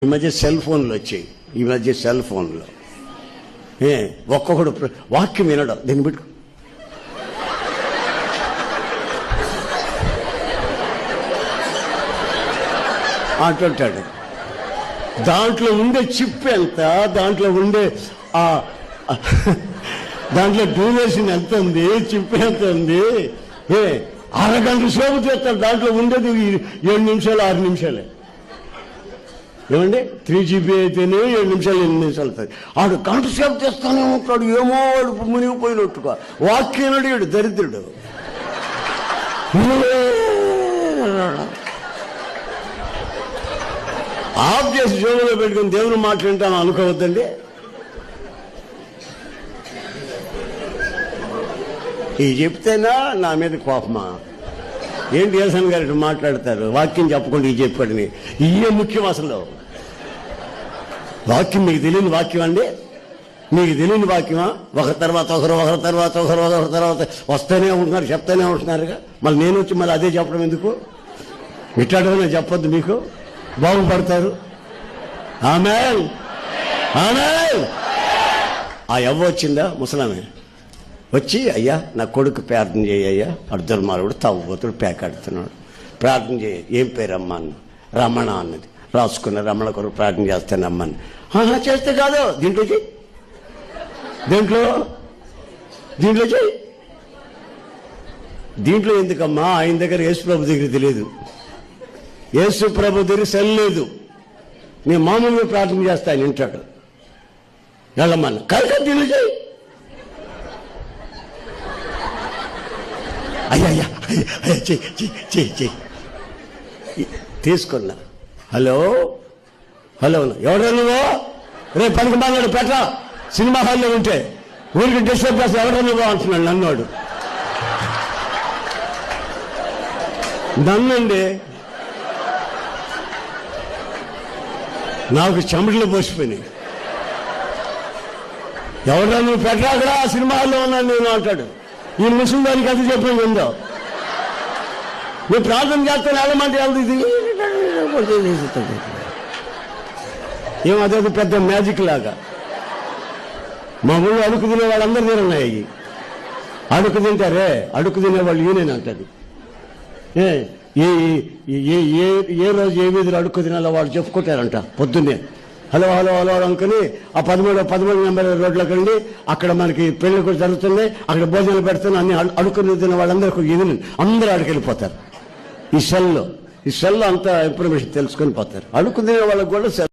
ఈ మధ్య సెల్ ఫోన్లు వచ్చాయి. ఈ మధ్య సెల్ ఫోన్లో ఒక్కొక్కడు వాక్యం వినడం దీన్ని పెట్టుకు అంటుంటాడు. దాంట్లో ఉండే చిప్ ఎంత, దాంట్లో ఉండే దాంట్లో డ్యూరేషన్ ఎంత ఉంది, చిప్ ఎంత ఉంది. అరగంట సేపు చేస్తాడు. దాంట్లో ఉండేది 7 నిమిషాలు 6 నిమిషాలే. ఏమండి 3GB అయితేనే 7 నిమిషాలు 8 నిమిషాలు అవుతుంది. ఆడు గంట సేపు చేస్తానే ఉంటాడు. ఏమో వాడు మునిగిపోయినట్టుగా వాక్యం అడిగాడు దరిద్రుడు. ఆఫ్ చేసి జోబులో పెట్టుకుని దేవుని మాట్లాడతాను అనుకోవద్దండి. ఇది చెప్తేనా నా మీద కోపమా? ఏంటి ఏసన్ గారు మాట్లాడతారు, వాక్యం చెప్పకుండా ఇది చెప్పాడని. ఇవే ముఖ్యం అసలు. వాక్యం మీకు తెలియని వాక్యం అండి, మీకు తెలియని వాక్యమా? ఒకరి తర్వాత ఒకరు వస్తూనే ఉంటున్నారు, చెప్తూనే ఉంటున్నారుగా. మళ్ళీ నేను వచ్చి మళ్ళీ అదే చెప్పడం ఎందుకు? ఇట్లాంటివన్నీ చెప్పొద్దు, మీకు బాగుపడతారు. ఆమేన్ ఆమేన్. ఆ యవ్వ వచ్చిందా ముసలామే వచ్చి, అయ్యా నా కొడుకు ప్రార్థన చేయ్యా, అర్ధర్మాలుడు తాగుబోతుడు పేకాడుతున్నాడు, ప్రార్థన చేయ. ఏం పేరమ్మా అన్న? రమణ అన్నది. రాసుకున్న రమణ కొరకు ప్రార్థన చేస్తానమ్మని. చేస్తే కాదు, దీంట్లో చెయ్యి, దీంట్లో చెయ్యి. దీంట్లో ఎందుకమ్మా? ఆయన దగ్గర యేసు ప్రభు దగ్గర తెలియదు, యేసు ప్రభు దగ్గర సెల్ లేదు. నేను మామూలుగా ప్రార్థన చేస్తా, ఆయన వింటాడు. వెళ్ళమ్మన్న కనుక దీంట్లో చెయ్యి. అయ్యా చెయ్యి తీసుకున్నా. హలో ఎవడో నువ్వు? రేపు 11 పెట్ట సినిమా హాల్లో ఉంటే ఊరికి డిస్టర్బ్ చేస్తా, ఎవడో నువ్వు అంటున్నాడు నన్నోడు. నన్నండి నాకు చెమటలు పోసిపోయినాయి. ఎవడో నువ్వు పెట్టరా అక్కడ సినిమా హాల్లో ఉన్నాను నేను అంటాడు. ఈ ముస్లిం దానికి అది చెప్పేది ఉందో? నువ్వు ప్రార్థన చేస్తాను వెళ్ళమంటే వెళ్తుంది. అదే పెద్ద మ్యాజిక్ లాగా. మా ఊళ్ళో అడుగు తినే వాళ్ళందరూ తిన్నాయి. అడుగు తింటారే, అడుగు తినేవాళ్ళు ఈయన అంటారు. ఏ రోజు ఏ వీధిలో అడుగు తినాలో వాళ్ళు చెప్పుకుంటారంట పొద్దున్నే. హలో అనుకుని ఆ 13 నెంబర్ రోడ్లోకి వెళ్ళి అక్కడ మనకి పెళ్లి కూడా జరుగుతుంది, అక్కడ భోజనాలు పెడుతున్నా అన్ని అడుక్కుని తిన్న వాళ్ళందరూ అందరూ అక్కడికి వెళ్ళిపోతారు. ఈ సెల్లో అంతా ఇన్ఫర్మేషన్ తెలుసుకొని పోతారు. అడుక్కునే వాళ్ళకి కూడా సెల్